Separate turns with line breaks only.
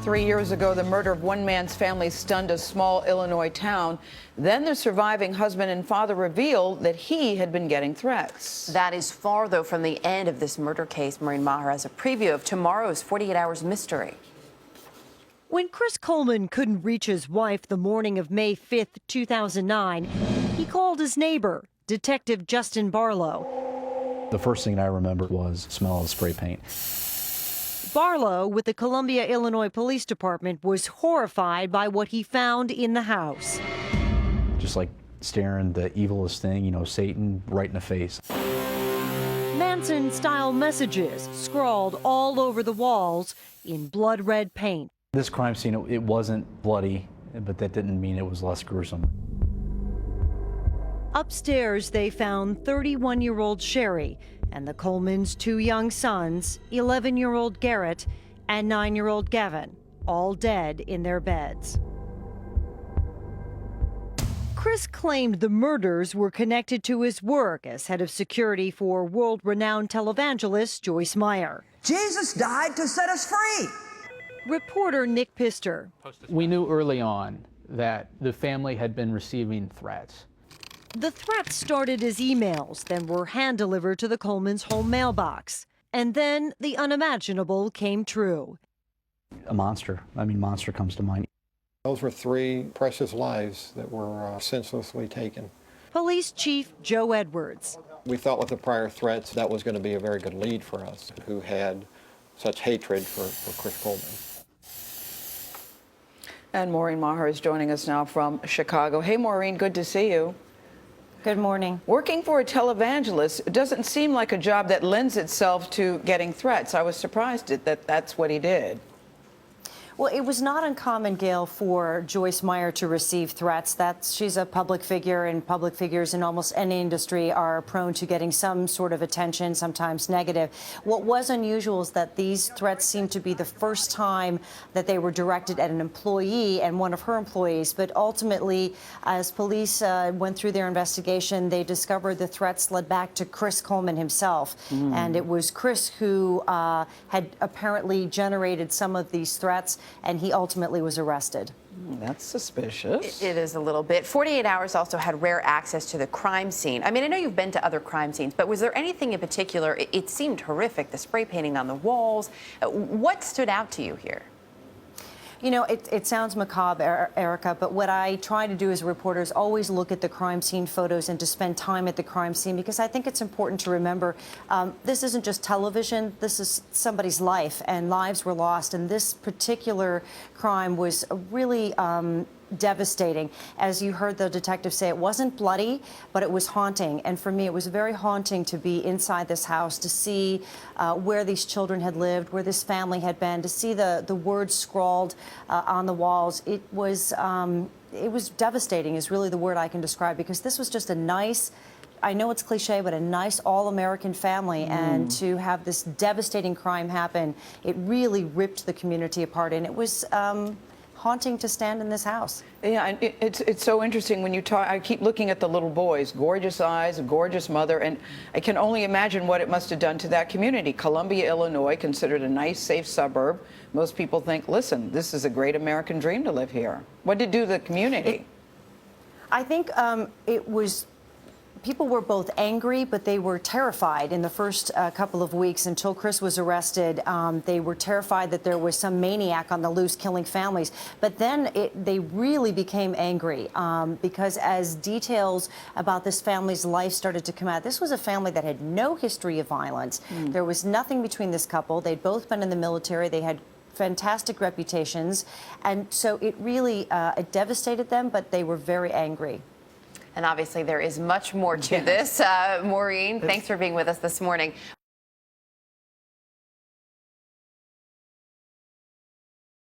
3 years ago, the murder of one man's family stunned a small Illinois town. Then the surviving husband and father revealed that he had been getting threats.
That is far, though, from the end of this murder case. Maureen Maher has a preview of tomorrow's 48 Hours mystery.
When Chris Coleman couldn't reach his wife the morning of May 5th, 2009, he called his neighbor, Detective Justin Barlow.
The first thing I remember was the smell of spray paint.
Barlow, with the Columbia, Illinois Police Department, was horrified by what he found in the house.
Just like staring the evilest thing, Satan, right in the face.
Manson-style messages scrawled all over the walls in blood-red paint.
This crime scene, it wasn't bloody, but that didn't mean it was less gruesome.
Upstairs, they found 31-year-old Sherry and the Colemans' two young sons, 11-year-old Garrett and 9-year-old Gavin, all dead in their beds. Chris claimed the murders were connected to his work as head of security for world-renowned televangelist Joyce Meyer.
Jesus died to set us free.
Reporter Nick Pister.
We knew early on that the family had been receiving threats.
The threats started as emails, then were hand-delivered to the Colemans' home mailbox. And then the unimaginable came true.
A monster. Monster comes to mind.
Those were 3 precious lives that were senselessly taken.
Police Chief Joe Edwards.
We thought with the prior threats that was going to be a very good lead for us, who had such hatred for Chris Coleman.
And Maureen Maher is joining us now from Chicago. Hey, Maureen, good to see you.
Good morning.
Working for a televangelist doesn't seem like a job that lends itself to getting threats. I was surprised that that's what he did.
Well, it was not uncommon, Gail, for Joyce Meyer to receive threats. She's a public figure, and public figures in almost any industry are prone to getting some sort of attention, sometimes negative. What was unusual is that these threats seemed to be the first time that they were directed at an employee and one of her employees. But ultimately, as police went through their investigation, they discovered the threats led back to Chris Coleman himself. And it was Chris who had apparently generated some of these threats, and he ultimately was arrested.
That's suspicious.
It is a little bit. 48 Hours also had rare access to the crime scene. I know you've been to other crime scenes, but was there anything in particular? It seemed horrific, the spray painting on the walls. What stood out to you here?
It sounds macabre, Erica, but what I try to do as a reporter is always look at the crime scene photos and to spend time at the crime scene, because I think it's important to remember this isn't just television. This is somebody's life, and lives were lost. And this particular crime was really devastating. As you heard the detective say, it wasn't bloody, but it was haunting. And for me, it was very haunting to be inside this house, to see where these children had lived, where this family had been, to see the words scrawled on the walls. It was devastating is really the word I can describe, because this was just a nice, I know it's cliche, but a nice all-American family. And to have this devastating crime happen, it really ripped the community apart. And it was haunting to stand in this house.
Yeah, and it's so interesting when you talk. I keep looking at the little boys, gorgeous eyes, a gorgeous mother, and I can only imagine what it must have done to that community. Columbia, Illinois, considered a nice, safe suburb. Most people think, listen, this is a great American dream to live here. What did it do to the community?
I think it was. People were both angry, but they were terrified in the first couple of weeks until Chris was arrested. They were terrified that there was some maniac on the loose killing families. But then they really became angry because as details about this family's life started to come out, this was a family that had no history of violence. There was nothing between this couple. They'd both been in the military. They had fantastic reputations. And so it really it devastated them, but they were very angry.
And obviously there is much more to this. Maureen, thanks for being with us this morning.